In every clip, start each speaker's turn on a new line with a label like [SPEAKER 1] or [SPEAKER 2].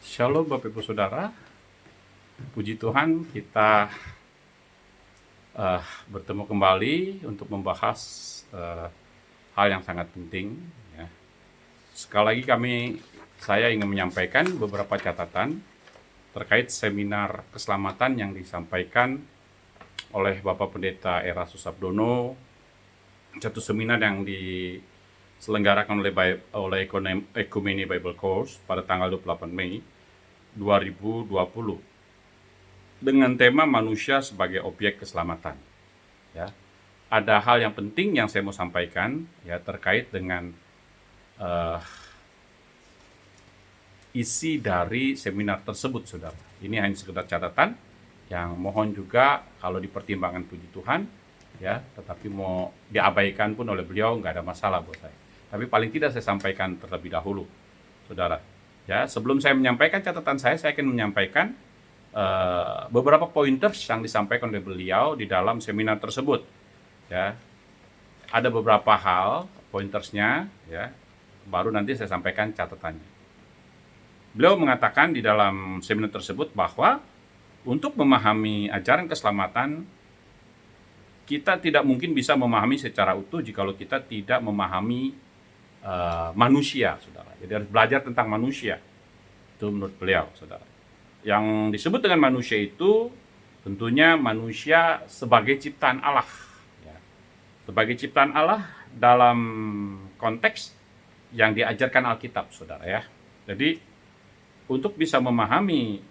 [SPEAKER 1] Shalom Bapak Ibu Saudara, puji Tuhan kita bertemu kembali untuk membahas hal yang sangat penting. Ya. Sekali lagi saya ingin menyampaikan beberapa catatan terkait seminar keselamatan yang disampaikan oleh Bapak Pendeta Erastus Abdono, satu seminar yang diselenggarakan oleh Ecumene Bible Course pada tanggal 28 Mei 2020 dengan tema manusia sebagai objek keselamatan. Ya, ada hal yang penting yang saya mau sampaikan ya terkait dengan isi dari seminar tersebut, saudara. Ini hanya sekedar catatan yang mohon juga kalau dipertimbangkan puji Tuhan, ya. Tetapi mau diabaikan pun oleh beliau nggak ada masalah buat saya. Tapi paling tidak saya sampaikan terlebih dahulu, saudara. Ya, sebelum saya menyampaikan catatan saya akan menyampaikan beberapa pointers yang disampaikan oleh beliau di dalam seminar tersebut. Ya, ada beberapa hal pointersnya, ya. Baru nanti saya sampaikan catatannya. Beliau mengatakan di dalam seminar tersebut bahwa untuk memahami ajaran keselamatan, kita tidak mungkin bisa memahami secara utuh jikalau kita tidak memahami manusia, saudara. Jadi harus belajar tentang manusia. Itu menurut beliau, saudara. Yang disebut dengan manusia itu tentunya manusia sebagai ciptaan Allah. Ya. Sebagai ciptaan Allah dalam konteks yang diajarkan Alkitab, saudara ya. Jadi untuk bisa memahami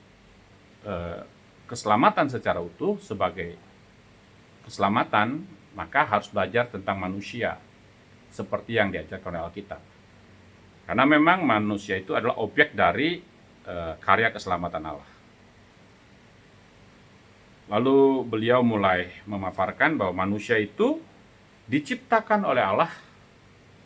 [SPEAKER 1] keselamatan secara utuh sebagai keselamatan, maka harus belajar tentang manusia seperti yang diajarkan oleh Alkitab. Karena memang manusia itu adalah objek dari karya keselamatan Allah. Lalu beliau mulai memaparkan bahwa manusia itu diciptakan oleh Allah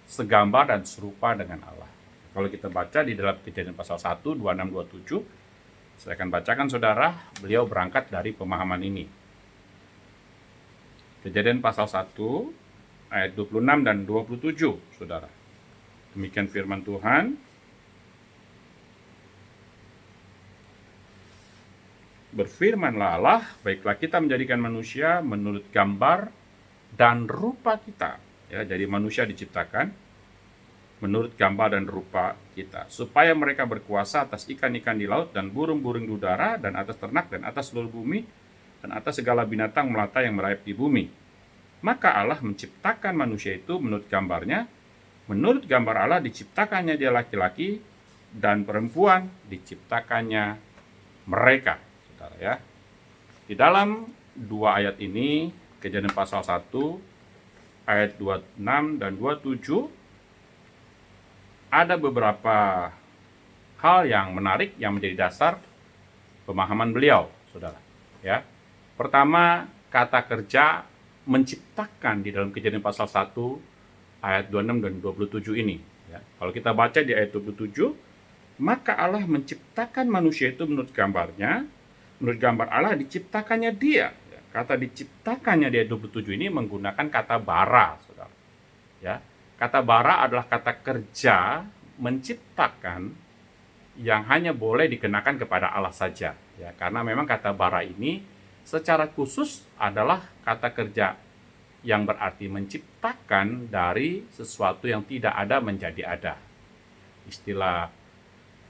[SPEAKER 1] segambar dan serupa dengan Allah. Kalau kita baca di dalam Kejadian pasal 1, 26, 27, saya akan bacakan, saudara, beliau berangkat dari pemahaman ini. Kejadian pasal 1, ayat 26 dan 27, saudara. Demikian firman Tuhan. Berfirmanlah Allah, baiklah kita menjadikan manusia menurut gambar dan rupa kita. Ya, jadi manusia diciptakan menurut gambar dan rupa kita, supaya mereka berkuasa atas ikan-ikan di laut dan burung-burung di udara dan atas ternak dan atas seluruh bumi dan atas segala binatang melata yang merayap di bumi. Maka Allah menciptakan manusia itu menurut gambarnya, menurut gambar Allah diciptakannya dia laki-laki dan perempuan diciptakannya mereka. Saudara ya. Di dalam dua ayat ini, Kejadian pasal 1 ayat 26 dan 27, ada beberapa hal yang menarik yang menjadi dasar pemahaman beliau, saudara. Ya, pertama, kata kerja menciptakan di dalam Kejadian pasal 1 ayat 26 dan 27 ini. Ya, kalau kita baca di ayat 27, maka Allah menciptakan manusia itu menurut gambarnya, menurut gambar Allah diciptakannya dia. Ya, kata diciptakannya di ayat 27 ini menggunakan kata bara, saudara. Ya, kata bara adalah kata kerja menciptakan yang hanya boleh dikenakan kepada Allah saja. Ya, karena memang kata bara ini secara khusus adalah kata kerja yang berarti menciptakan dari sesuatu yang tidak ada menjadi ada. Istilah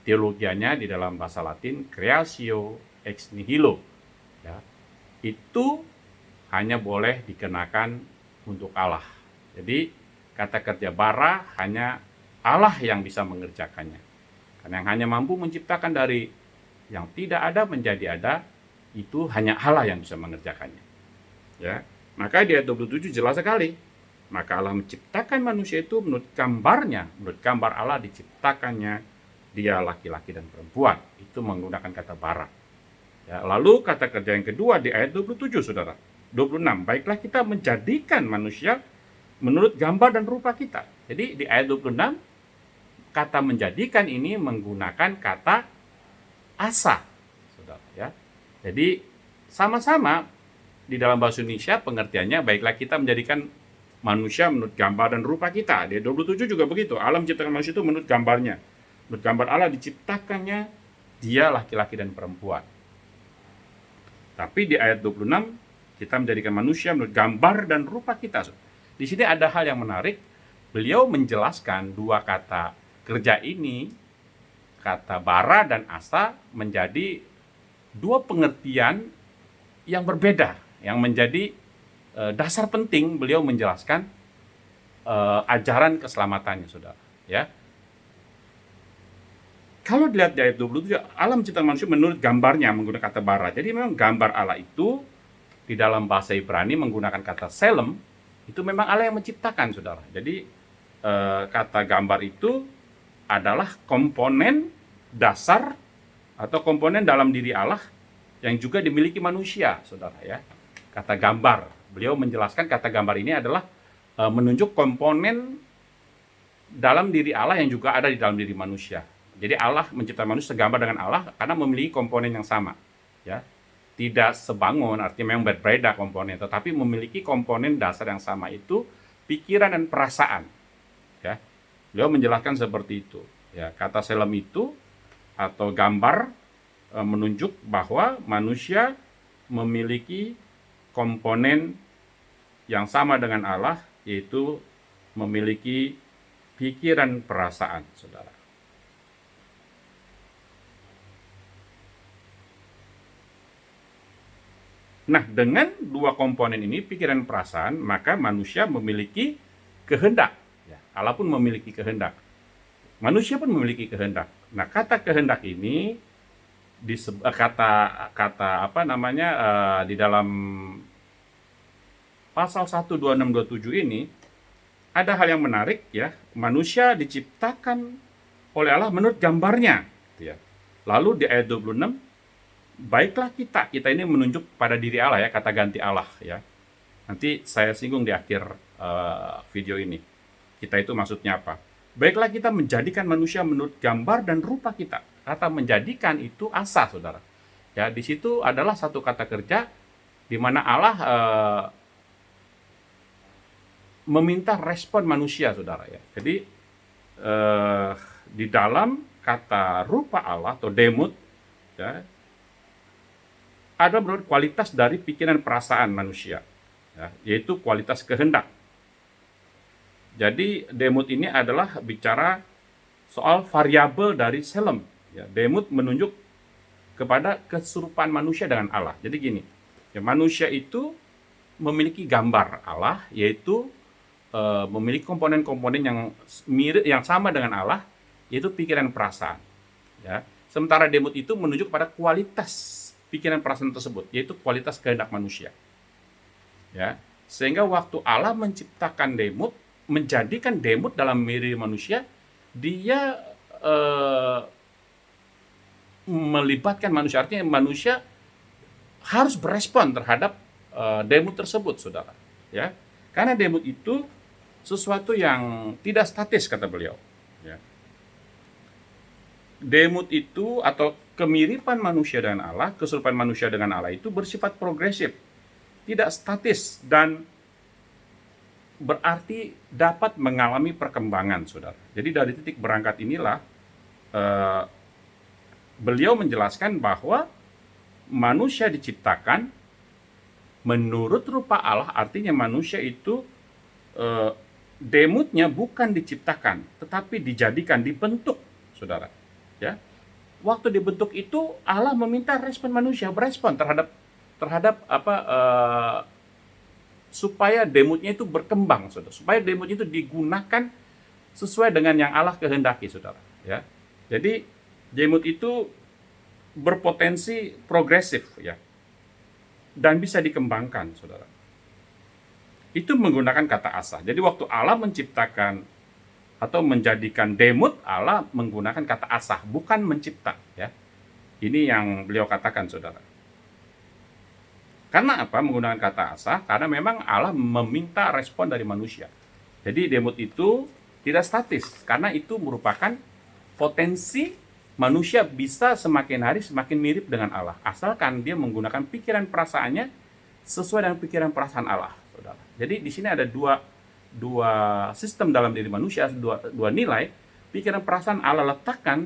[SPEAKER 1] teologianya di dalam bahasa Latin creatio ex nihilo. Ya, itu hanya boleh dikenakan untuk Allah. Jadi kata kerja bara hanya Allah yang bisa mengerjakannya. Karena yang hanya mampu menciptakan dari yang tidak ada menjadi ada, itu hanya Allah yang bisa mengerjakannya. Ya, maka di ayat 27 jelas sekali. Maka Allah menciptakan manusia itu menurut gambarnya, menurut gambar Allah diciptakannya dia laki-laki dan perempuan. Itu menggunakan kata bara. Ya, lalu kata kerja yang kedua di ayat 27, saudara. 26, baiklah kita menjadikan manusia menurut gambar dan rupa kita. Jadi di ayat 26, kata menjadikan ini menggunakan kata asa, saudara ya. Jadi sama-sama di dalam bahasa Indonesia pengertiannya baiklah kita menjadikan manusia menurut gambar dan rupa kita. Di 27 juga begitu. Allah menciptakan manusia itu menurut gambarnya. Menurut gambar Allah diciptakannya dia laki-laki dan perempuan. Tapi di ayat 26, kita menjadikan manusia menurut gambar dan rupa kita. Di sini ada hal yang menarik. Beliau menjelaskan dua kata kerja ini, kata bara dan asa, menjadi dua pengertian yang berbeda, yang menjadi dasar penting beliau menjelaskan ajaran keselamatannya, saudara. Ya, kalau dilihat di ayat 27, Allah menciptakan manusia menurut gambarnya menggunakan kata bara. Jadi memang gambar Allah itu di dalam bahasa Ibrani menggunakan kata selem, itu memang Allah yang menciptakan, saudara. Jadi kata gambar itu adalah komponen dasar atau komponen dalam diri Allah yang juga dimiliki manusia, saudara, ya. Kata gambar, beliau menjelaskan kata gambar ini adalah menunjuk komponen dalam diri Allah yang juga ada di dalam diri manusia. Jadi Allah menciptakan manusia segambar dengan Allah karena memiliki komponen yang sama, ya. Tidak sebangun, artinya memang berbeda komponen, tetapi memiliki komponen dasar yang sama, itu pikiran dan perasaan, ya. Beliau menjelaskan seperti itu, ya. Kata selem itu atau gambar menunjuk bahwa manusia memiliki komponen yang sama dengan Allah, yaitu memiliki pikiran perasaan, saudara. Nah, dengan dua komponen ini, pikiran perasaan, maka manusia memiliki kehendak. Ya, Allah pun memiliki kehendak. Manusia pun memiliki kehendak. Nah, kata kehendak ini di dalam pasal 1, 26, 27 ini ada hal yang menarik, ya. Manusia diciptakan oleh Allah menurut gambarnya, ya. Lalu di ayat 26, baiklah kita ini menunjuk pada diri Allah, ya, kata ganti Allah, ya. Nanti saya singgung di akhir video ini. Kita itu maksudnya apa? Baiklah kita menjadikan manusia menurut gambar dan rupa kita. Kata menjadikan itu asa, saudara. Ya, di situ adalah satu kata kerja di mana Allah meminta respon manusia, saudara, ya. Jadi di dalam kata rupa Allah atau demut, ya, ada beberapa kualitas dari pikiran perasaan manusia, ya, yaitu kualitas kehendak. Jadi demut ini adalah bicara soal variabel dari selem. Ya, demut menunjuk kepada keserupaan manusia dengan Allah. Jadi gini, ya, manusia itu memiliki gambar Allah, yaitu memiliki komponen-komponen yang mirip, yang sama dengan Allah, yaitu pikiran perasaan. Ya. Sementara demut itu menunjuk pada kualitas pikiran perasaan tersebut, yaitu kualitas kehendak manusia. Ya, sehingga waktu Allah menciptakan demut, menjadikan demut dalam mirip manusia, dia melibatkan manusia, artinya manusia harus berespon terhadap demut tersebut, saudara. Ya, karena demut itu sesuatu yang tidak statis, kata beliau. Ya. Demut itu atau kemiripan manusia dengan Allah, keserupaan manusia dengan Allah itu bersifat progresif, tidak statis, dan berarti dapat mengalami perkembangan, saudara. Jadi dari titik berangkat inilah beliau menjelaskan bahwa manusia diciptakan menurut rupa Allah, artinya manusia itu demutnya bukan diciptakan, tetapi dijadikan, dibentuk, saudara. Ya, waktu dibentuk itu Allah meminta respon manusia, berespon terhadap supaya demutnya itu berkembang, saudara. Supaya demutnya itu digunakan sesuai dengan yang Allah kehendaki, saudara. Ya, jadi demut itu berpotensi progresif, ya, dan bisa dikembangkan, saudara. Itu menggunakan kata asa. Jadi waktu Allah menciptakan atau menjadikan demut, Allah menggunakan kata asah, bukan mencipta, ya. Ini yang beliau katakan, saudara. Karena apa menggunakan kata asah? Karena memang Allah meminta respon dari manusia. Jadi demut itu tidak statis, karena itu merupakan potensi manusia bisa semakin hari semakin mirip dengan Allah, asalkan dia menggunakan pikiran perasaannya sesuai dengan pikiran perasaan Allah, saudara. Jadi di sini ada dua sistem dalam diri manusia, dua nilai. Pikiran perasaan Allah letakkan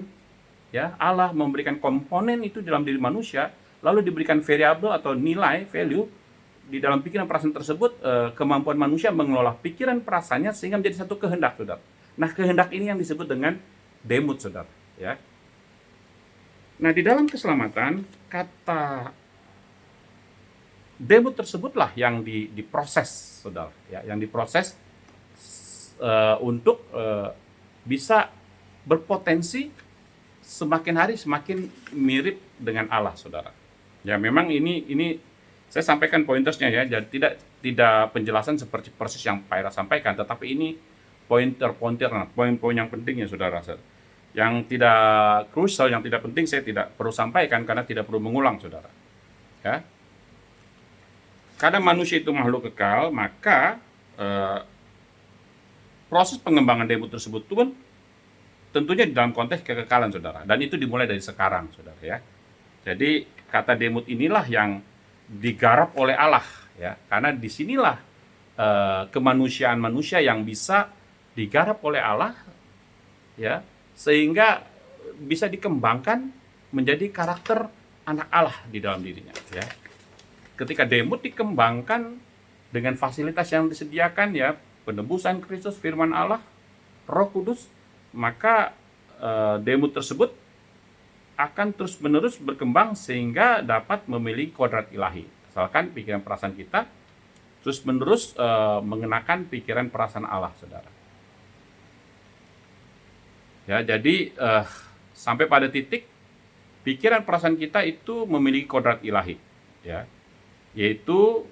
[SPEAKER 1] ya, Allah memberikan komponen itu dalam diri manusia, lalu diberikan variabel atau nilai value di dalam pikiran perasaan tersebut, kemampuan manusia mengelola pikiran perasaannya sehingga menjadi satu kehendak, saudara. Nah, kehendak ini yang disebut dengan demut, saudara. Ya. Nah, di dalam keselamatan, kata demut tersebutlah yang diproses, saudara. Ya, yang diproses untuk bisa berpotensi semakin hari semakin mirip dengan Allah, saudara. Ya, memang ini saya sampaikan pointersnya ya, jadi tidak penjelasan seperti persis yang Pak Ira sampaikan, tetapi ini pointer-pointer, poin-poin yang penting ya, saudara. Yang tidak krusial, yang tidak penting saya tidak perlu sampaikan karena tidak perlu mengulang, saudara. Ya. Karena manusia itu makhluk kekal, maka proses pengembangan demut tersebut pun tentunya di dalam konteks kekekalan, saudara. Dan itu dimulai dari sekarang, saudara ya. Jadi kata demut inilah yang digarap oleh Allah, ya. Karena disinilah kemanusiaan manusia yang bisa digarap oleh Allah, ya, sehingga bisa dikembangkan menjadi karakter anak Allah di dalam dirinya, ya. Ketika demut dikembangkan dengan fasilitas yang disediakan, ya, penebusan Kristus, firman Allah, Roh Kudus, maka demut tersebut akan terus-menerus berkembang sehingga dapat memiliki kodrat ilahi. Asalkan pikiran perasaan kita terus-menerus mengenakan pikiran perasaan Allah, saudara. Ya, jadi sampai pada titik pikiran perasaan kita itu memiliki kodrat ilahi, ya, yaitu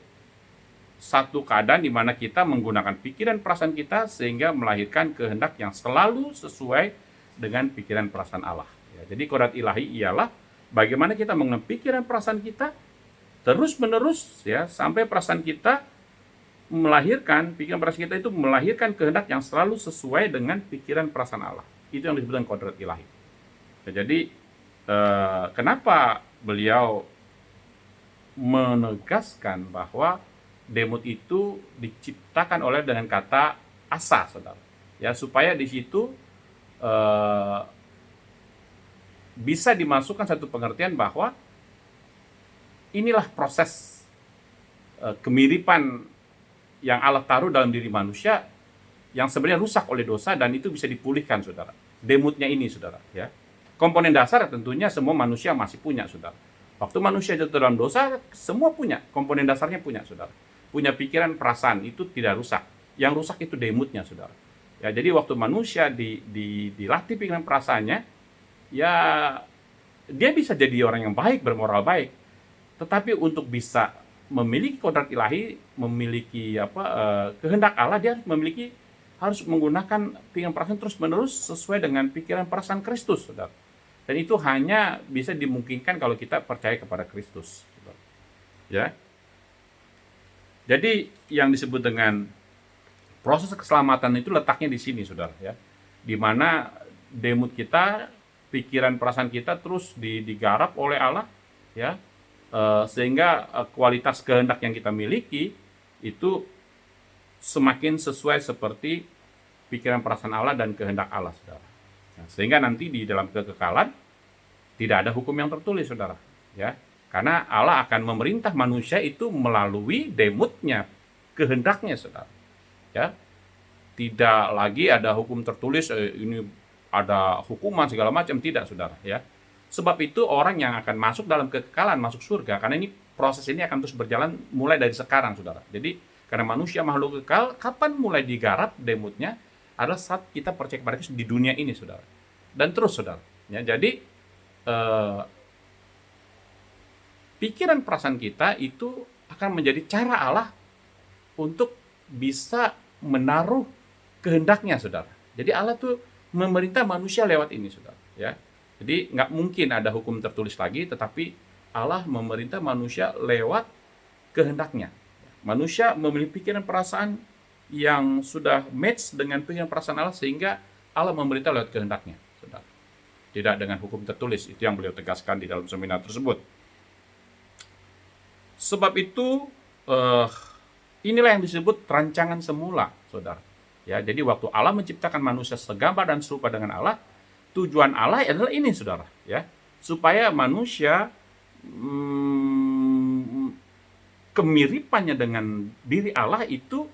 [SPEAKER 1] satu keadaan di mana kita menggunakan pikiran perasaan kita sehingga melahirkan kehendak yang selalu sesuai dengan pikiran perasaan Allah. Ya, jadi kodrat ilahi ialah bagaimana kita menggunakan pikiran perasaan kita terus-menerus, ya, sampai perasaan kita melahirkan, pikiran perasaan kita itu melahirkan kehendak yang selalu sesuai dengan pikiran perasaan Allah. Itu yang disebut kodrat ilahi. Ya, jadi kenapa beliau menegaskan bahwa demut itu diciptakan oleh dengan kata asa, saudara. Ya, supaya di situ bisa dimasukkan satu pengertian bahwa inilah proses kemiripan yang Allah taruh dalam diri manusia yang sebenarnya rusak oleh dosa dan itu bisa dipulihkan, saudara. Demutnya ini, saudara, ya. Komponen dasar tentunya semua manusia masih punya, saudara. Waktu manusia jatuh dalam dosa, semua punya, komponen dasarnya punya, saudara. Punya pikiran, perasaan, itu tidak rusak. Yang rusak itu demutnya, saudara. Ya, jadi waktu manusia dilatih pikiran perasaannya, ya, dia bisa jadi orang yang baik, bermoral baik. Tetapi untuk bisa memiliki kodrat ilahi, memiliki kehendak Allah, dia harus menggunakan pikiran perasaan terus-menerus sesuai dengan pikiran perasaan Kristus, saudara. Dan itu hanya bisa dimungkinkan kalau kita percaya kepada Kristus, saudara. Ya. Jadi yang disebut dengan proses keselamatan itu letaknya di sini, saudara, ya. Di mana demut kita, pikiran perasaan kita terus digarap oleh Allah, ya. Sehingga kualitas kehendak yang kita miliki itu semakin sesuai seperti pikiran perasaan Allah dan kehendak Allah, saudara. Nah, sehingga nanti di dalam kekekalan tidak ada hukum yang tertulis, saudara, ya. Karena Allah akan memerintah manusia itu melalui demutnya, kehendaknya, saudara. Ya, tidak lagi ada hukum tertulis, ini ada hukuman segala macam, tidak, saudara. Ya, sebab itu orang yang akan masuk dalam kekekalan, masuk surga, karena ini proses ini akan terus berjalan mulai dari sekarang, saudara. Jadi karena manusia makhluk kekal, kapan mulai digarap demutnya adalah saat kita percaya kepada Kristus di dunia ini, saudara. Dan terus, saudara. Ya, jadi pikiran perasaan kita itu akan menjadi cara Allah untuk bisa menaruh kehendaknya, saudara. Jadi Allah tuh memerintah manusia lewat ini, saudara. Ya, jadi nggak mungkin ada hukum tertulis lagi, tetapi Allah memerintah manusia lewat kehendaknya. Manusia memiliki pikiran perasaan yang sudah match dengan pikiran perasaan Allah sehingga Allah memerintah lewat kehendaknya, saudara. Tidak dengan hukum tertulis. Itu yang beliau tegaskan di dalam seminar tersebut. Sebab itu inilah yang disebut rancangan semula, saudara. Ya, jadi waktu Allah menciptakan manusia segambar dan serupa dengan Allah, tujuan Allah adalah ini, saudara, ya, supaya manusia kemiripannya dengan diri Allah itu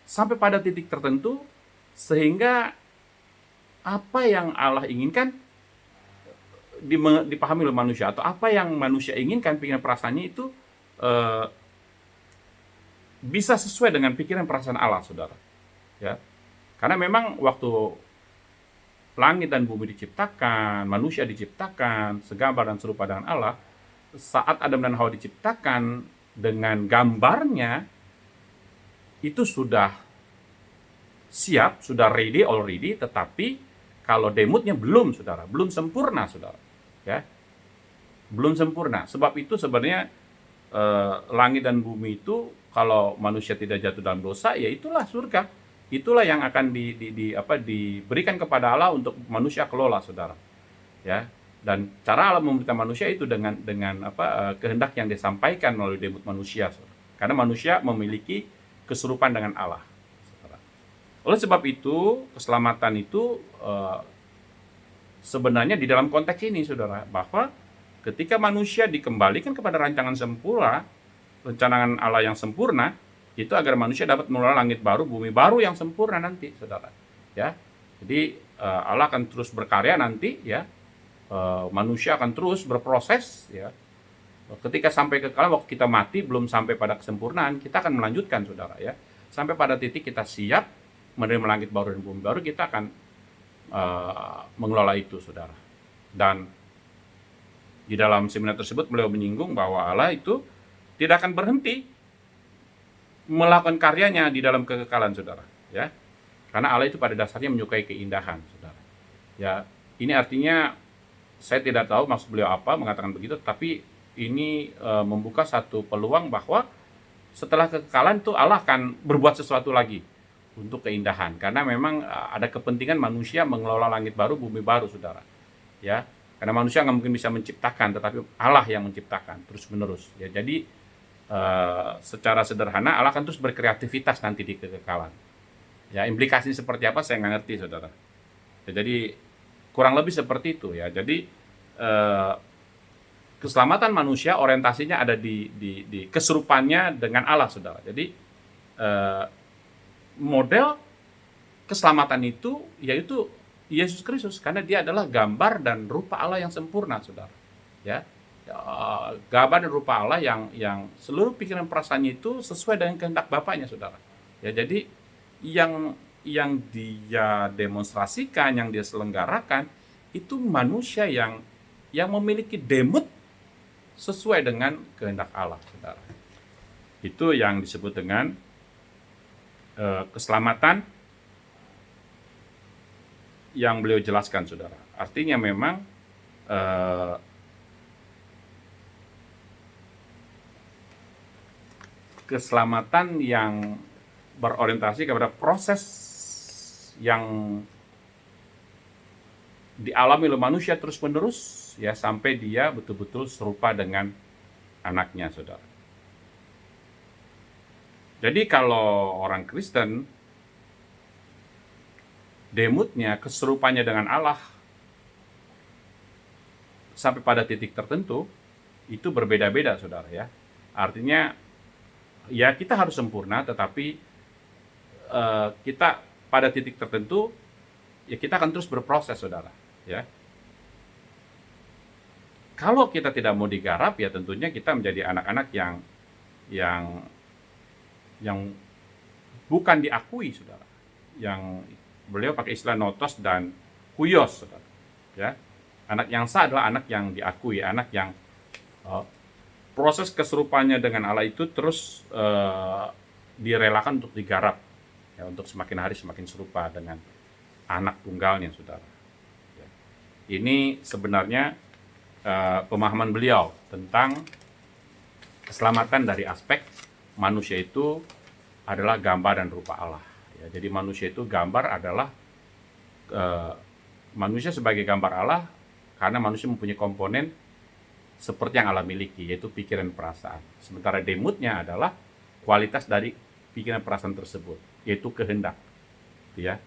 [SPEAKER 1] sampai pada titik tertentu, sehingga apa yang Allah inginkan dipahami oleh manusia, atau apa yang manusia inginkan, pikiran perasaannya itu bisa sesuai dengan pikiran perasaan Allah, saudara, ya. Karena memang waktu langit dan bumi diciptakan, manusia diciptakan segambar dan serupa dengan Allah, saat Adam dan Hawa diciptakan dengan gambarnya, itu sudah siap, sudah ready already, tetapi kalau demutnya belum, saudara, belum sempurna, saudara, ya, belum sempurna. Sebab itu sebenarnya langit dan bumi itu, kalau manusia tidak jatuh dalam dosa, ya itulah surga. Itulah yang akan diberikan kepada Allah untuk manusia kelola, saudara, ya. Dan cara Allah memerintah manusia itu dengan kehendak yang disampaikan melalui demut manusia, saudara. Karena manusia memiliki keserupaan dengan Allah, saudara. Oleh sebab itu, keselamatan itu sebenarnya di dalam konteks ini, saudara, bahwa ketika manusia dikembalikan kepada rancangan sempurna, rancangan Allah yang sempurna, itu agar manusia dapat mengelola langit baru, bumi baru yang sempurna nanti, saudara, ya. Jadi Allah akan terus berkarya nanti, ya. Manusia akan terus berproses, ya. Ketika sampai waktu kita mati belum sampai pada kesempurnaan, kita akan melanjutkan, saudara, ya. Sampai pada titik kita siap menerima langit baru dan bumi baru, kita akan mengelola itu, saudara. Dan di dalam seminar tersebut beliau menyinggung bahwa Allah itu tidak akan berhenti melakukan karyanya di dalam kekekalan, saudara, ya. Karena Allah itu pada dasarnya menyukai keindahan, saudara. Ya, ini artinya saya tidak tahu maksud beliau apa mengatakan begitu, tapi ini membuka satu peluang bahwa setelah kekekalan itu Allah akan berbuat sesuatu lagi untuk keindahan, karena memang ada kepentingan manusia mengelola langit baru, bumi baru, saudara, ya. Karena manusia nggak mungkin bisa menciptakan, tetapi Allah yang menciptakan terus menerus, ya. Jadi secara sederhana Allah akan terus berkreativitas nanti di kekekalan, ya. Implikasinya seperti apa saya nggak ngerti, saudara, ya. Jadi kurang lebih seperti itu, ya. Jadi keselamatan manusia orientasinya ada di keserupannya dengan Allah, saudara. Jadi model keselamatan itu yaitu Yesus Kristus, karena dia adalah gambar dan rupa Allah yang sempurna, saudara, ya. Gambar dan rupa Allah yang seluruh pikiran perasaannya itu sesuai dengan kehendak Bapaknya, saudara, ya. Jadi yang dia demonstrasikan, yang dia selenggarakan itu manusia yang memiliki demut sesuai dengan kehendak Allah, saudara. Itu yang disebut dengan keselamatan yang beliau jelaskan, saudara. Artinya memang keselamatan yang berorientasi kepada proses yang dialami oleh manusia terus-menerus, ya, sampai dia betul-betul serupa dengan anaknya, saudara. Jadi kalau orang Kristen demutnya, keserupanya dengan Allah sampai pada titik tertentu itu berbeda-beda, saudara, ya. Artinya ya kita harus sempurna, tetapi kita pada titik tertentu ya kita akan terus berproses, saudara, ya. Kalau kita tidak mau digarap, ya tentunya kita menjadi anak-anak yang bukan diakui, saudara. Yang beliau pakai istilah notos dan huios, saudara, ya. Anak yang sah adalah anak yang diakui, anak yang proses keserupannya dengan Allah itu terus direlakan untuk digarap, ya, untuk semakin hari semakin serupa dengan anak tunggalnya, saudara, ya. Ini sebenarnya pemahaman beliau tentang keselamatan dari aspek manusia itu adalah gambar dan rupa Allah, ya. Jadi manusia itu gambar adalah manusia sebagai gambar Allah karena manusia mempunyai komponen seperti yang Allah miliki, yaitu pikiran perasaan. Sementara demutnya adalah kualitas dari pikiran perasaan tersebut, yaitu kehendak, ya.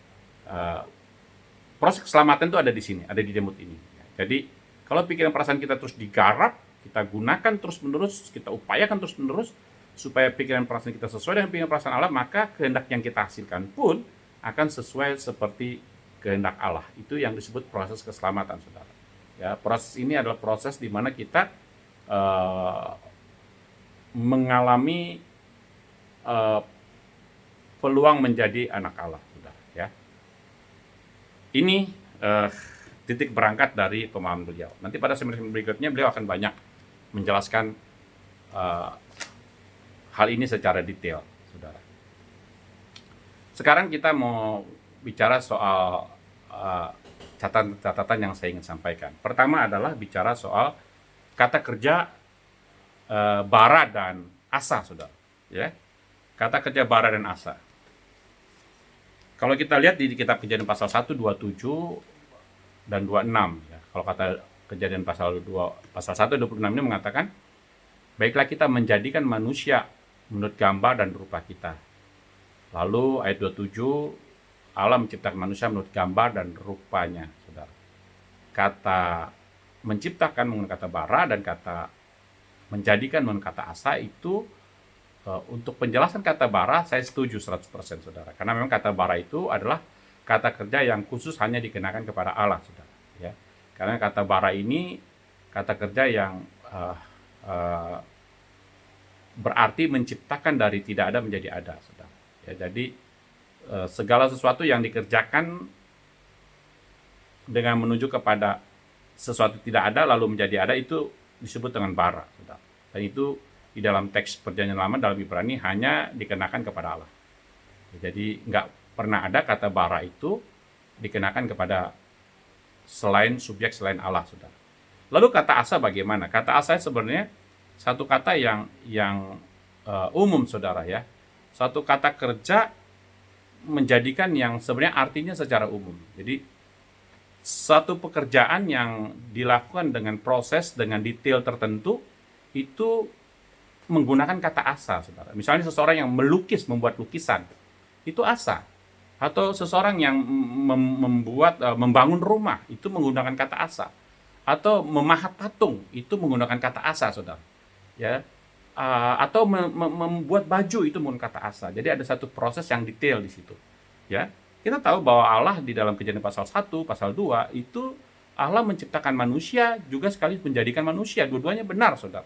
[SPEAKER 1] proses keselamatan itu ada di sini, ada di Demut ini. Jadi kalau pikiran perasaan kita terus digarap, kita gunakan terus-menerus, kita upayakan terus-menerus supaya pikiran perasaan kita sesuai dengan pikiran perasaan Allah, maka kehendak yang kita hasilkan pun akan sesuai seperti kehendak Allah. Itu yang disebut proses keselamatan, saudara. Ya, proses ini adalah proses di mana kita mengalami peluang menjadi anak Allah, saudara. Ya, ini titik berangkat dari pemahaman beliau. Nanti pada seminar berikutnya beliau akan banyak menjelaskan hal ini secara detail, saudara. Sekarang kita mau bicara soal catatan-catatan yang saya ingin sampaikan. Pertama adalah bicara soal kata kerja bara dan asa, saudara. Ya, kata kerja bara dan asa. Kalau kita lihat di kitab Kejadian pasal 1, 27 dan 26, ya. Kalau kata Kejadian pasal 1, 26 ini mengatakan, baiklah kita menjadikan manusia menurut gambar dan rupa kita. Lalu ayat 27, Allah menciptakan manusia menurut gambar dan rupanya, saudara. Kata menciptakan menggunakan kata bara dan kata menjadikan menggunakan kata asa itu, untuk penjelasan kata bara saya setuju 100%, saudara. Karena memang kata bara itu adalah kata kerja yang khusus hanya dikenakan kepada Allah, saudara. Ya, karena kata bara ini kata kerja yang berarti menciptakan dari tidak ada menjadi ada, saudara. Ya, jadi segala sesuatu yang dikerjakan dengan menuju kepada sesuatu tidak ada lalu menjadi ada itu disebut dengan bara, saudara. Dan itu di dalam teks Perjanjian Lama dalam Ibrani hanya dikenakan kepada Allah. Jadi nggak pernah ada kata bara itu dikenakan kepada selain subjek selain Allah, saudara. Lalu kata asa bagaimana? Kata asa sebenarnya satu kata yang umum, saudara, ya. Satu kata kerja menjadikan yang sebenarnya artinya secara umum. Jadi satu pekerjaan yang dilakukan dengan proses dengan detail tertentu itu menggunakan kata asa, saudara. Misalnya seseorang yang melukis, membuat lukisan, itu asa. Atau seseorang yang membangun rumah, itu menggunakan kata asa. Atau memahat patung, itu menggunakan kata asa, saudara. Ya, atau membuat baju itu menggunakan kata asa. Jadi ada satu proses yang detail di situ. Ya, kita tahu bahwa Allah di dalam Kejadian pasal 1, pasal 2 itu Allah menciptakan manusia juga sekaligus menjadikan manusia. Dua-duanya benar, saudara.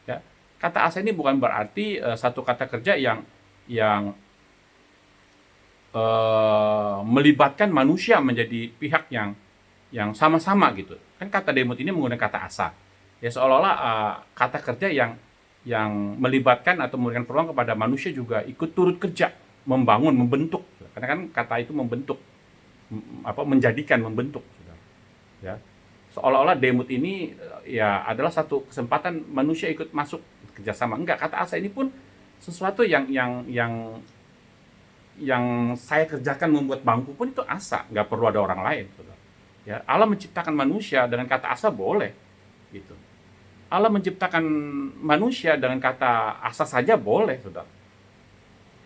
[SPEAKER 1] Ya. Kata asa ini bukan berarti satu kata kerja yang melibatkan manusia menjadi pihak yang sama-sama gitu. Kan kata Demut ini menggunakan kata asa. Ya, seolah-olah kata kerja yang melibatkan atau memberikan peluang kepada manusia juga ikut turut kerja, membangun, membentuk. Karena kan kata itu membentuk, menjadikan, membentuk. Ya, seolah-olah Demut ini ya adalah satu kesempatan manusia ikut masuk kerjasama. Enggak, kata asa ini pun sesuatu yang saya kerjakan membuat bangku pun itu asa, nggak perlu ada orang lain, saudara. Ya, Allah menciptakan manusia dengan kata asa boleh, gitu. Allah menciptakan manusia dengan kata asa saja boleh, saudara.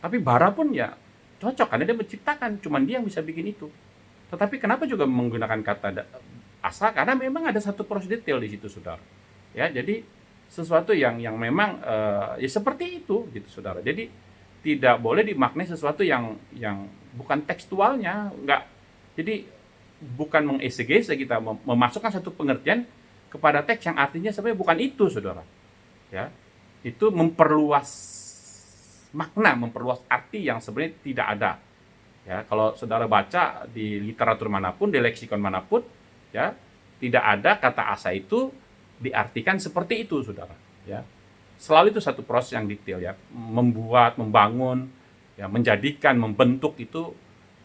[SPEAKER 1] Tapi bara pun ya cocok karena dia menciptakan, cuman dia yang bisa bikin itu. Tetapi kenapa juga menggunakan kata asa? Karena memang ada satu proses detail di situ, saudara. Ya, jadi sesuatu yang memang ya seperti itu, gitu, saudara. Jadi tidak boleh dimaknai sesuatu yang bukan tekstualnya, enggak. Jadi bukan mengesegese kita memasukkan satu pengertian kepada teks yang artinya sebenarnya bukan itu, saudara. Ya, itu memperluas makna, memperluas arti yang sebenarnya tidak ada. Ya, kalau saudara baca di literatur manapun, di leksikon manapun, ya, tidak ada kata asa itu diartikan seperti itu, saudara. Ya, selalu itu satu proses yang detail, ya, membuat, membangun, ya, menjadikan, membentuk itu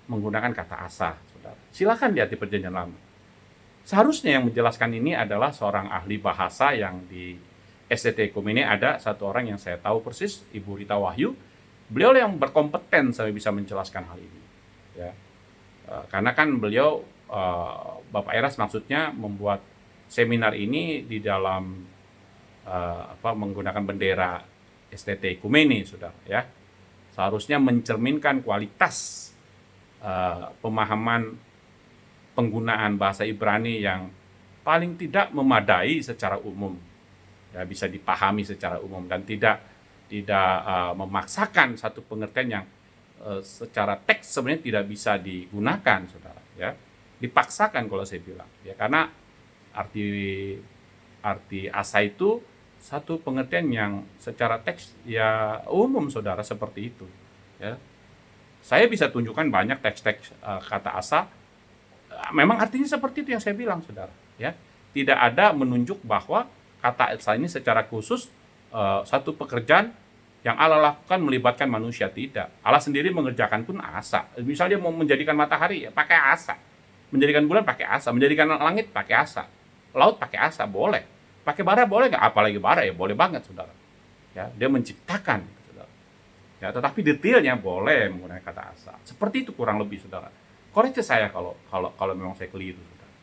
[SPEAKER 1] menggunakan kata asa, saudara. Silakan lihat di Perjanjian Lama. Seharusnya yang menjelaskan ini adalah seorang ahli bahasa yang di STT Ekumene ada satu orang yang saya tahu persis, Ibu Rita Wahyu. Beliau yang berkompeten sampai bisa menjelaskan hal ini. Ya, karena kan beliau Bapak Eras maksudnya membuat seminar ini di dalam menggunakan bendera STT Ekumene, saudara, ya. Seharusnya mencerminkan kualitas pemahaman penggunaan bahasa Ibrani yang paling tidak memadai secara umum, ya bisa dipahami secara umum dan tidak memaksakan satu pengertian yang secara teks sebenarnya tidak bisa digunakan, saudara. Ya, dipaksakan kalau saya bilang, ya karena arti arti asa itu satu pengertian yang secara teks ya umum, saudara, seperti itu. Ya, saya bisa tunjukkan banyak teks-teks kata asa memang artinya seperti itu yang saya bilang, saudara. Ya, tidak ada menunjuk bahwa kata asa ini secara khusus satu pekerjaan yang Allah lakukan melibatkan manusia, tidak. Allah sendiri mengerjakan pun asa. Misalnya mau menjadikan matahari ya pakai asa, menjadikan bulan pakai asa, menjadikan langit pakai asa, laut pakai asa, boleh. Pakai bara boleh nggak? Apalagi bara ya boleh banget, saudara. Ya, dia menciptakan, saudara. Ya, tetapi detailnya boleh menggunakan kata asa. Seperti itu kurang lebih, saudara. Koreksi saya kalau memang saya keliru, saudara.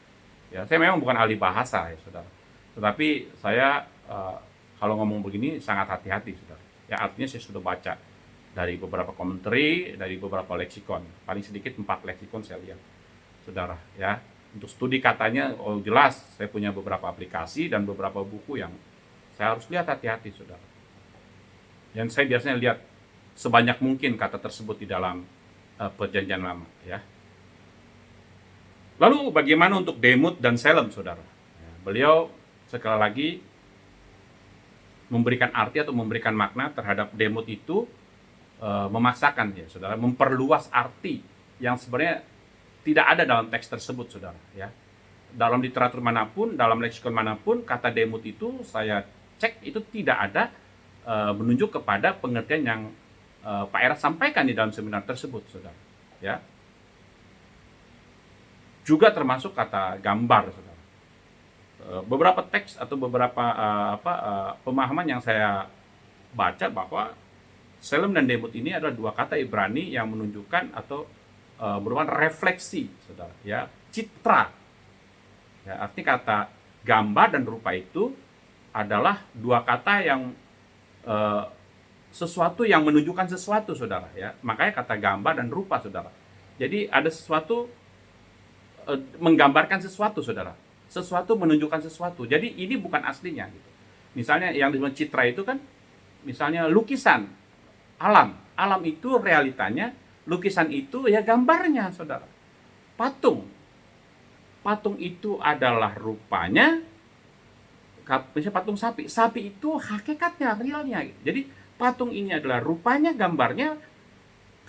[SPEAKER 1] Ya, saya memang bukan ahli bahasa ya, saudara. Tetapi saya kalau ngomong begini sangat hati-hati, saudara. Ya, artinya saya sudah baca dari beberapa komentari, dari beberapa leksikon. Paling sedikit 4 leksikon saya lihat, saudara. Ya, untuk studi katanya, oh jelas saya punya beberapa aplikasi dan beberapa buku yang saya harus lihat hati-hati, saudara. Dan saya biasanya lihat sebanyak mungkin kata tersebut di dalam Perjanjian Lama, ya. Lalu bagaimana untuk demut dan selem, saudara? Ya, beliau sekali lagi memberikan arti atau memberikan makna terhadap demut itu memaksakan, ya saudara, memperluas arti yang sebenarnya tidak ada dalam teks tersebut, saudara. Ya, dalam literatur manapun, dalam leksikon manapun, kata demut itu saya cek itu tidak ada menunjuk kepada pengertian yang Pak Era sampaikan di dalam seminar tersebut, saudara. Ya, juga termasuk kata gambar, saudara. Beberapa teks atau beberapa pemahaman yang saya baca bahwa selem dan demut ini adalah dua kata Ibrani yang menunjukkan atau merupakan refleksi, saudara, ya, citra. Ya, artinya kata gambar dan rupa itu adalah dua kata yang sesuatu yang menunjukkan sesuatu, saudara. Ya, makanya kata gambar dan rupa, saudara. Jadi ada sesuatu menggambarkan sesuatu, saudara. Sesuatu menunjukkan sesuatu. Jadi ini bukan aslinya, gitu. Misalnya yang disebut citra itu kan, misalnya lukisan alam. Alam itu realitanya, lukisan itu ya gambarnya, saudara. Patung. Patung itu adalah rupanya, misalnya patung sapi. Sapi itu hakikatnya, realnya. Gitu. Jadi patung ini adalah rupanya, gambarnya.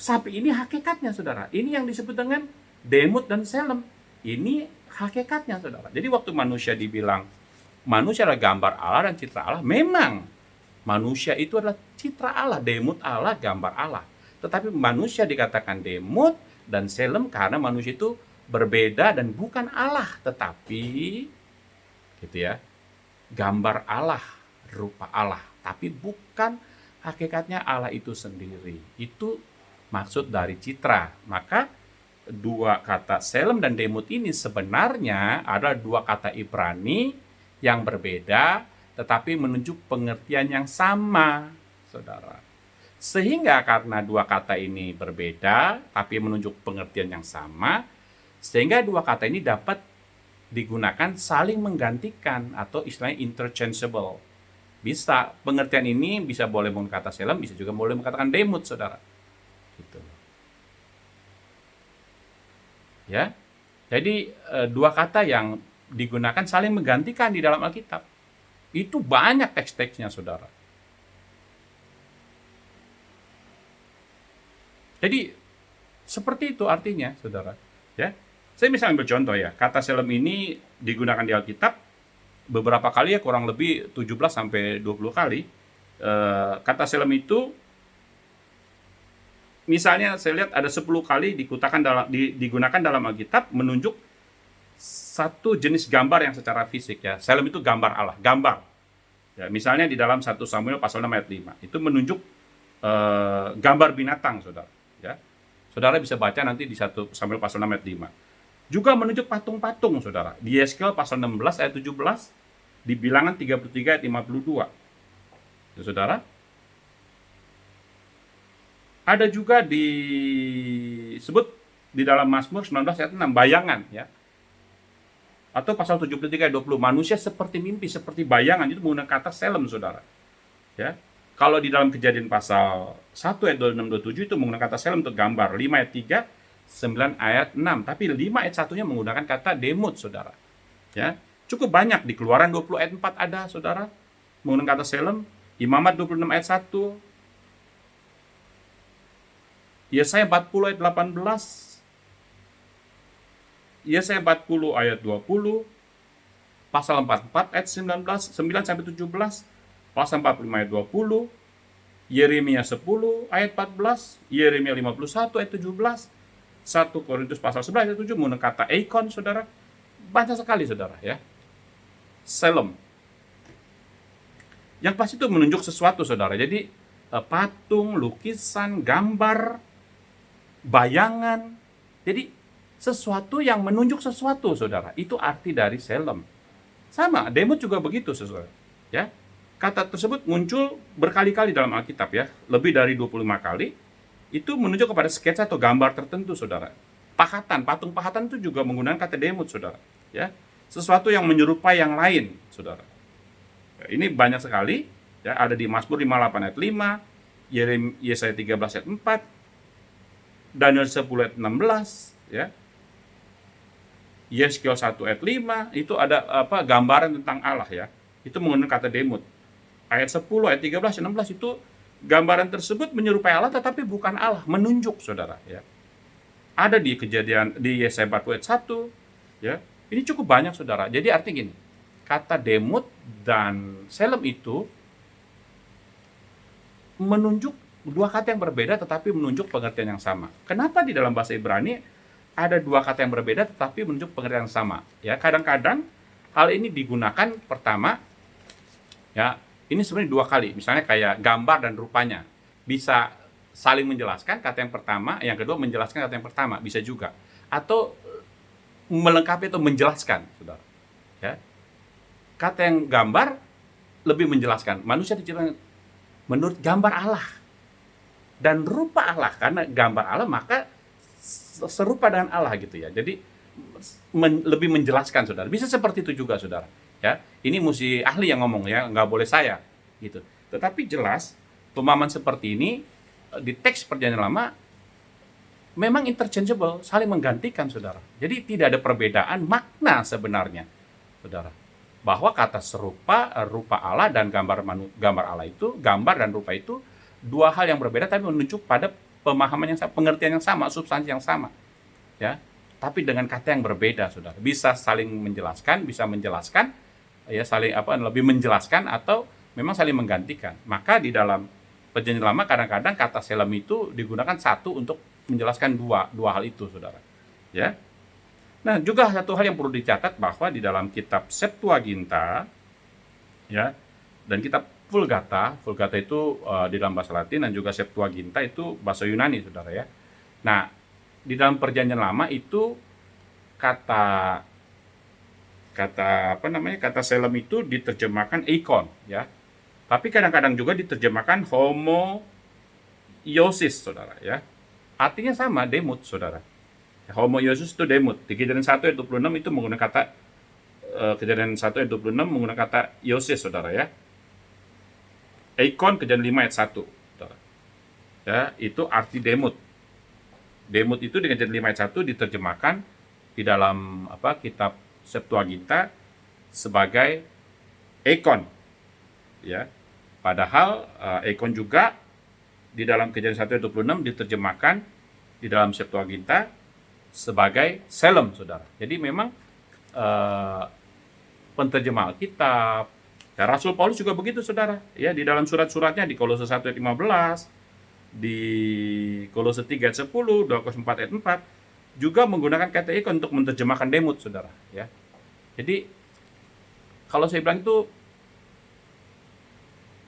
[SPEAKER 1] Sapi ini hakikatnya, saudara. Ini yang disebut dengan demut dan selem. Ini hakikatnya, saudara. Jadi waktu manusia dibilang manusia adalah gambar Allah dan citra Allah, memang manusia itu adalah citra Allah, demut Allah, gambar Allah. Tetapi manusia dikatakan demut dan selem karena manusia itu berbeda dan bukan Allah, tetapi gitu ya, gambar Allah, rupa Allah, tapi bukan hakikatnya Allah itu sendiri. Itu maksud dari citra. Maka dua kata selem dan demut ini sebenarnya adalah dua kata Ibrani yang berbeda tetapi menunjuk pengertian yang sama, saudara. Sehingga karena dua kata ini berbeda tapi menunjuk pengertian yang sama, sehingga dua kata ini dapat digunakan saling menggantikan atau istilahnya interchangeable. Bisa pengertian ini bisa boleh menggunakan kata selem, bisa juga boleh mengatakan demut, saudara. Gitu. Ya, jadi dua kata yang digunakan saling menggantikan di dalam Alkitab. Itu banyak teks-teksnya, saudara. Jadi seperti itu artinya, saudara. Ya, saya misalnya ambil contoh ya, kata selem ini digunakan di Alkitab beberapa kali ya, kurang lebih 17 sampai 20 kali. Kata selem itu misalnya saya lihat ada 10 kali digunakan dalam Alkitab menunjuk satu jenis gambar yang secara fisik ya. Selem itu gambar Allah, gambar. Ya, misalnya di dalam 1 Samuel pasal 6 ayat 5. Itu menunjuk gambar binatang, saudara. Ya. Saudara bisa baca nanti di 1 Samuel pasal 6 ayat 5. Juga menunjuk patung-patung, saudara. Di Yeskiel pasal 16 ayat 17, di Bilangan 33 ayat 52. Ya, saudara. Ada juga disebut di dalam Mazmur 19 ayat 6, bayangan ya. Atau pasal 73 ayat 20, manusia seperti mimpi, seperti bayangan, itu menggunakan kata selem, saudara. Ya. Kalau di dalam Kejadian pasal 1 ayat 26 27 itu menggunakan kata selem untuk gambar. 5 ayat 3, 9 ayat 6. Tapi 5 ayat 1-nya menggunakan kata demut, saudara. Ya. Cukup banyak di Keluaran 20 ayat 4 ada, saudara, menggunakan kata selem. Imamat 26 ayat 1. Yesaya 40 ayat 18. Yesaya 40 ayat 20, pasal 44 ayat 19, 9 sampai 17, pasal 45 ayat 20, Yeremia 10 ayat 14, Yeremia 51 ayat 17, 1 Korintus pasal 11 ayat 7 menggunakan kata eikon, saudara. Banyak sekali, saudara, ya. Selem. Yang pasti itu menunjuk sesuatu, saudara. Jadi patung, lukisan, gambar, bayangan. Jadi sesuatu yang menunjuk sesuatu, saudara. Itu arti dari selem. Sama, demut juga begitu, saudara. Ya. Kata tersebut muncul berkali-kali dalam Alkitab, ya. Lebih dari 25 kali. Itu menunjuk kepada sketsa atau gambar tertentu, saudara. Pahatan, patung pahatan itu juga menggunakan kata demut, saudara. Ya. Sesuatu yang menyerupai yang lain, saudara. Ya, ini banyak sekali, ya. Ada di Mazmur 58 ayat 5, Yesaya 13 ayat 4, Daniel 10 ayat 16, ya. Yeskiel 1 ayat 5, itu ada gambaran tentang Allah, ya. Itu menggunakan kata demut. Ayat 10, ayat 13, 16 itu gambaran tersebut menyerupai Allah tetapi bukan Allah, menunjuk, saudara, ya. Ada di Kejadian di Yesaya 40 ayat 1, ya. Ini cukup banyak, saudara. Jadi artinya gini, kata demut dan selem itu menunjuk dua kata yang berbeda tetapi menunjuk pengertian yang sama. Kenapa di dalam bahasa Ibrani ada dua kata yang berbeda tetapi menunjuk pengertian yang sama? Ya, kadang-kadang hal ini digunakan pertama, ya, ini sebenarnya dua kali. Misalnya kayak gambar dan rupanya. Bisa saling menjelaskan kata yang pertama, yang kedua menjelaskan kata yang pertama, bisa juga. Atau melengkapi atau menjelaskan, saudara. Ya. Kata yang gambar lebih menjelaskan. Manusia diciptakan menurut gambar Allah dan rupa Allah, karena gambar Allah maka serupa dengan Allah, gitu ya. Jadi lebih menjelaskan, saudara. Bisa seperti itu juga, saudara. Ya, ini mesti ahli yang ngomong, ya, nggak boleh saya, gitu. Tetapi jelas pemahaman seperti ini di teks Perjanjian Lama memang interchangeable, saling menggantikan, saudara. Jadi tidak ada perbedaan makna sebenarnya, saudara. Bahwa kata serupa, rupa Allah dan gambar Allah itu, gambar dan rupa itu dua hal yang berbeda tapi menunjuk pada pemahaman yang sama, pengertian yang sama, substansi yang sama, ya. Tapi dengan kata yang berbeda, saudara. Bisa saling menjelaskan, bisa menjelaskan, ya, saling lebih menjelaskan atau memang saling menggantikan. Maka di dalam Perjanjian Lama kadang-kadang kata selem itu digunakan satu untuk menjelaskan dua hal itu, saudara. Ya. Nah, juga satu hal yang perlu dicatat bahwa di dalam kitab Septuaginta, ya, dan kitab Vulgata itu di dalam bahasa Latin, dan juga Septuaginta itu bahasa Yunani, saudara, ya. Nah, di dalam Perjanjian Lama itu kata selem itu diterjemahkan eikon, ya. Tapi kadang-kadang juga diterjemahkan homoiosis, saudara, ya. Artinya sama, demut, saudara. Homoiosis itu demut. Di Kejadian 1 ayat 26 itu menggunakan kata Kejadian 1 ayat 26 menggunakan kata iosis, saudara, ya. Eikon Kejadian 5 ayat 1, saudara. Ya, itu arti demut. Demut itu di Kejadian 5 ayat 1 diterjemahkan di dalam kitab Septuaginta sebagai eikon, ya. Padahal eikon juga di dalam Kejadian 1 ayat 26 diterjemahkan di dalam Septuaginta sebagai selem, saudara. Jadi memang penterjemah Alkitab, ya, Rasul Paulus juga begitu, saudara. Ya, di dalam surat-suratnya di Kolose 1 ayat 15, di Kolose 3 ayat 10, 2 Korintus 4 ayat 4 juga menggunakan kata eikon untuk menerjemahkan demut, saudara, ya. Jadi kalau saya bilang itu,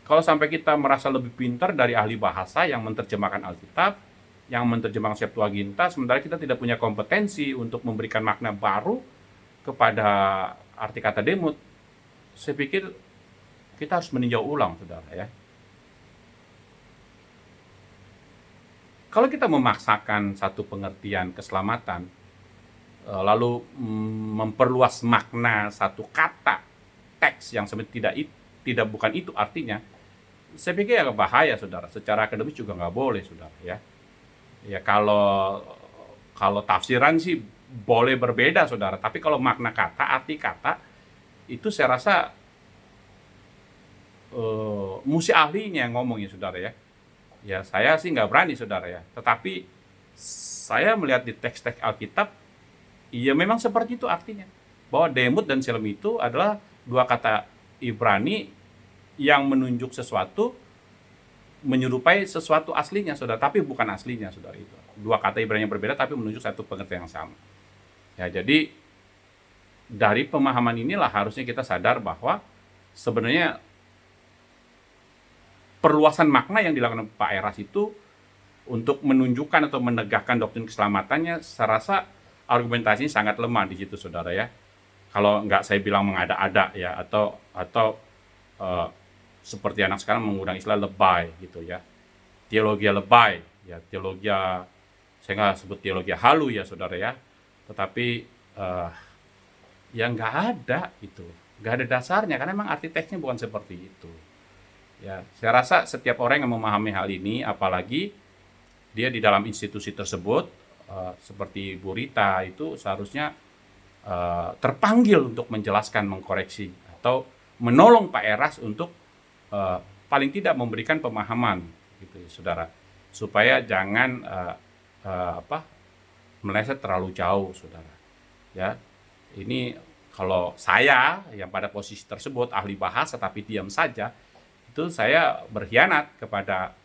[SPEAKER 1] kalau sampai kita merasa lebih pintar dari ahli bahasa yang menerjemahkan Alkitab, yang menerjemahkan Septuaginta, sementara kita tidak punya kompetensi untuk memberikan makna baru kepada arti kata demut, saya pikir kita harus meninjau ulang, saudara, ya. Kalau kita memaksakan satu pengertian keselamatan lalu memperluas makna satu kata teks yang sebenarnya tidak bukan itu artinya, saya pikir ya bahaya, saudara. Secara akademis juga nggak boleh, saudara. Ya, ya kalau tafsiran sih boleh berbeda, saudara. Tapi kalau makna kata, arti kata, itu saya rasa mesti ahlinya yang ngomong ya, saudara ya. Ya saya sih nggak berani, saudara ya. Tetapi saya melihat di teks-teks Alkitab, iya memang seperti itu artinya. Bahwa Demut dan Shalom itu adalah dua kata Ibrani yang menunjuk sesuatu, menyerupai sesuatu aslinya, saudara. Tapi bukan aslinya, saudara itu. Dua kata Ibrani yang berbeda tapi menunjuk satu pengertian yang sama. Ya, jadi dari pemahaman inilah harusnya kita sadar bahwa sebenarnya perluasan makna yang dilakukan Pak Eras itu untuk menunjukkan atau menegakkan doktrin keselamatannya, saya rasa argumentasinya sangat lemah di situ, saudara ya. Kalau nggak saya bilang mengada-ada ya, atau seperti anak sekarang menggunakan istilah lebay gitu ya, teologi lebay ya, teologi, saya nggak sebut teologi halu ya, saudara ya, tetapi ya nggak ada itu, nggak ada dasarnya karena memang arti teksnya bukan seperti itu. Ya, saya rasa setiap orang yang memahami hal ini, apalagi dia di dalam institusi tersebut, seperti Bu Rita itu seharusnya terpanggil untuk menjelaskan, mengkoreksi, atau menolong Pak Eras untuk paling tidak memberikan pemahaman, gitu, ya, saudara, supaya jangan meleset terlalu jauh, saudara. Ya, ini kalau saya yang pada posisi tersebut ahli bahasa tapi diam saja, itu saya berkhianat kepada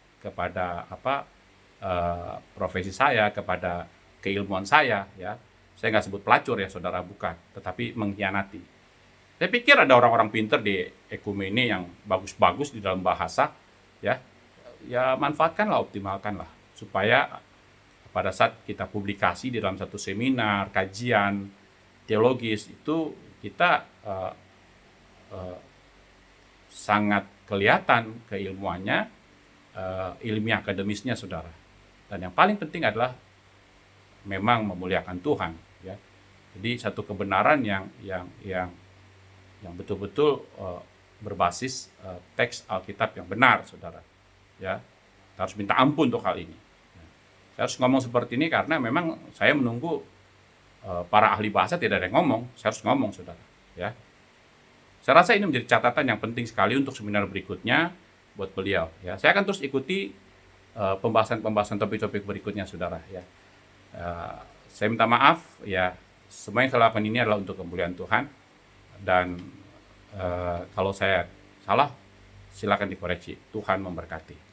[SPEAKER 1] profesi saya, kepada keilmuan saya ya. Saya nggak sebut pelacur ya, saudara, bukan, tetapi mengkhianati. Saya pikir ada orang-orang pinter di ekumene yang bagus-bagus di dalam bahasa ya. Ya manfaatkanlah, optimalkanlah supaya pada saat kita publikasi di dalam satu seminar, kajian teologis itu kita sangat kelihatan keilmuannya, ilmiah akademisnya, saudara. Dan yang paling penting adalah memang memuliakan Tuhan, ya. Jadi satu kebenaran yang betul-betul berbasis teks Alkitab yang benar, saudara. Ya, kita harus minta ampun untuk hal ini. Saya harus ngomong seperti ini karena memang saya menunggu para ahli bahasa tidak ada yang ngomong. Saya harus ngomong, saudara. Ya. Saya rasa ini menjadi catatan yang penting sekali untuk seminar berikutnya buat beliau. Ya, saya akan terus ikuti pembahasan topik-topik berikutnya, saudara. Ya, saya minta maaf. Ya, semua yang saya lakukan ini adalah untuk kemuliaan Tuhan. Dan kalau saya salah, silakan dikoreksi. Tuhan memberkati.